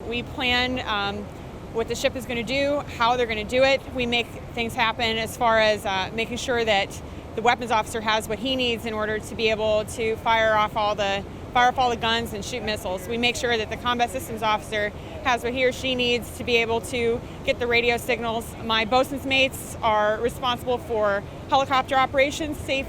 We plan what the ship is going to do, how they're going to do it. We make things happen as far as making sure that the weapons officer has what he needs in order to be able to fire off all the guns and shoot missiles. We make sure that the combat systems officer has what he or she needs to be able to get the radio signals. My bosun's mates are responsible for helicopter operations, safe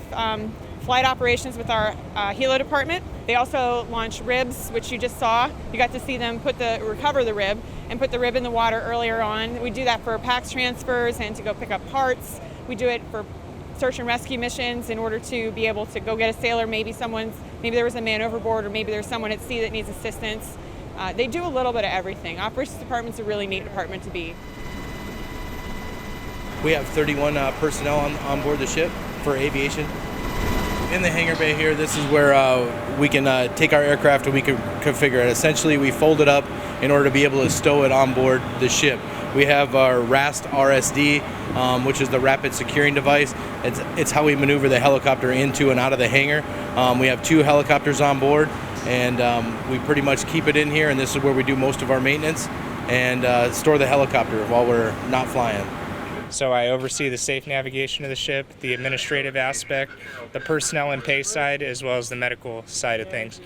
flight operations with our helo department. They also launch ribs, which you just saw. You got to see them recover the rib and put the rib in the water earlier on. We do that for PAX transfers and to go pick up parts. We do it for search and rescue missions in order to be able to go get a sailor. Maybe there was a man overboard, or maybe there's someone at sea that needs assistance. They do a little bit of everything. Operations department's a really neat department to be. We have 31 personnel on board the ship for aviation. In the hangar bay here, this is where we can take our aircraft and we can configure it. Essentially, we fold it up in order to be able to stow it on board the ship. We have our RAST RSD, which is the rapid securing device. It's how we maneuver the helicopter into and out of the hangar. We have 2 helicopters on board, and we pretty much keep it in here, and this is where we do most of our maintenance and store the helicopter while we're not flying. So I oversee the safe navigation of the ship, the administrative aspect, the personnel and pay side, as well as the medical side of things.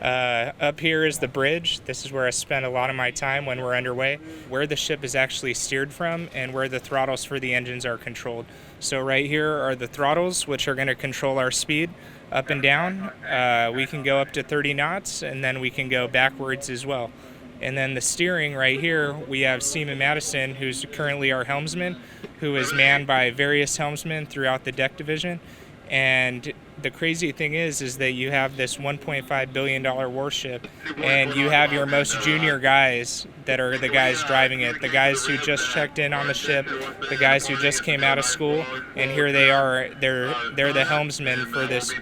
Up here is the bridge. This is where I spend a lot of my time when we're underway, where the ship is actually steered from and where the throttles for the engines are controlled. So right here are the throttles, which are going to control our speed up and down. We can go up to 30 knots, and then we can go backwards as well. And then the steering right here, we have Seaman Madison, who's currently our helmsman, who is manned by various helmsmen throughout the deck division. And the crazy thing is that you have this $1.5 billion warship, and you have your most junior guys that are the guys driving it, the guys who just checked in on the ship, the guys who just came out of school, and here they are. They're the helmsmen for this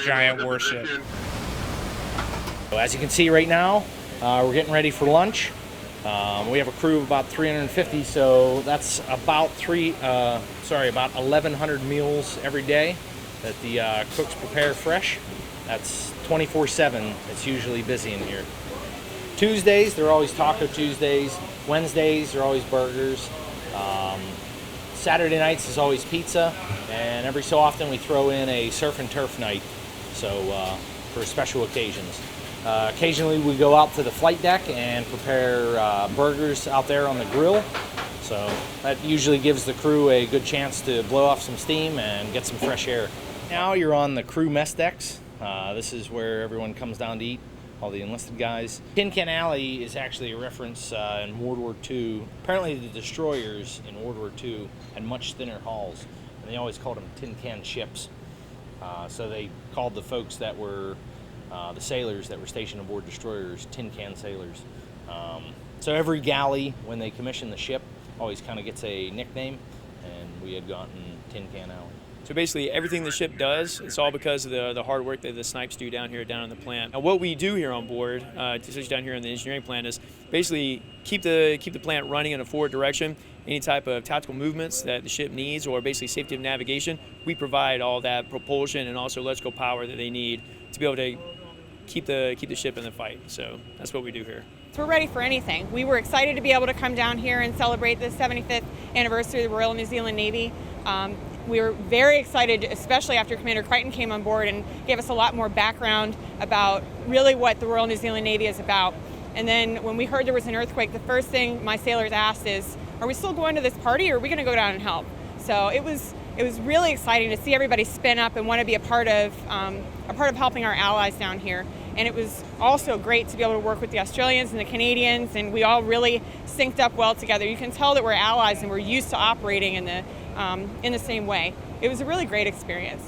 giant warship. As you can see right now, we're getting ready for lunch. We have a crew of about 350, so that's about 1,100 meals every day that the cooks prepare fresh. That's 24/7. It's usually busy in here. Tuesdays, they're always Taco Tuesdays. Wednesdays, they're always burgers. Saturday nights is always pizza, and every so often we throw in a surf and turf night, so for special occasions. Occasionally we go out to the flight deck and prepare burgers out there on the grill. So that usually gives the crew a good chance to blow off some steam and get some fresh air. Now you're on the crew mess decks. This is where everyone comes down to eat, all the enlisted guys. Tin Can Alley is actually a reference in World War II. Apparently the destroyers in World War II had much thinner hulls, and they always called them tin can ships. So they called the folks that were the sailors that were stationed aboard destroyers tin can sailors. So every galley, when they commission the ship, always kind of gets a nickname, and we had gotten Tin Can Alley. So basically everything the ship does, it's all because of the hard work that the snipes do down in the plant. Now what we do here on board, especially down here in the engineering plant, is basically keep the plant running in a forward direction. Any type of tactical movements that the ship needs, or basically safety of navigation, we provide all that propulsion and also electrical power that they need to be able to keep the ship in the fight. So that's what we do here. So we're ready for anything. We were excited to be able to come down here and celebrate the 75th anniversary of the Royal New Zealand Navy. We were very excited, especially after Commander Crichton came on board and gave us a lot more background about really what the Royal New Zealand Navy is about. And then when we heard there was an earthquake, the first thing my sailors asked is, are we still going to this party, or are we going to go down and help? So it was really exciting to see everybody spin up and want to be a part of helping our allies down here. And it was also great to be able to work with the Australians and the Canadians, and we all really synced up well together. You can tell that we're allies and we're used to operating in the same way. It was a really great experience.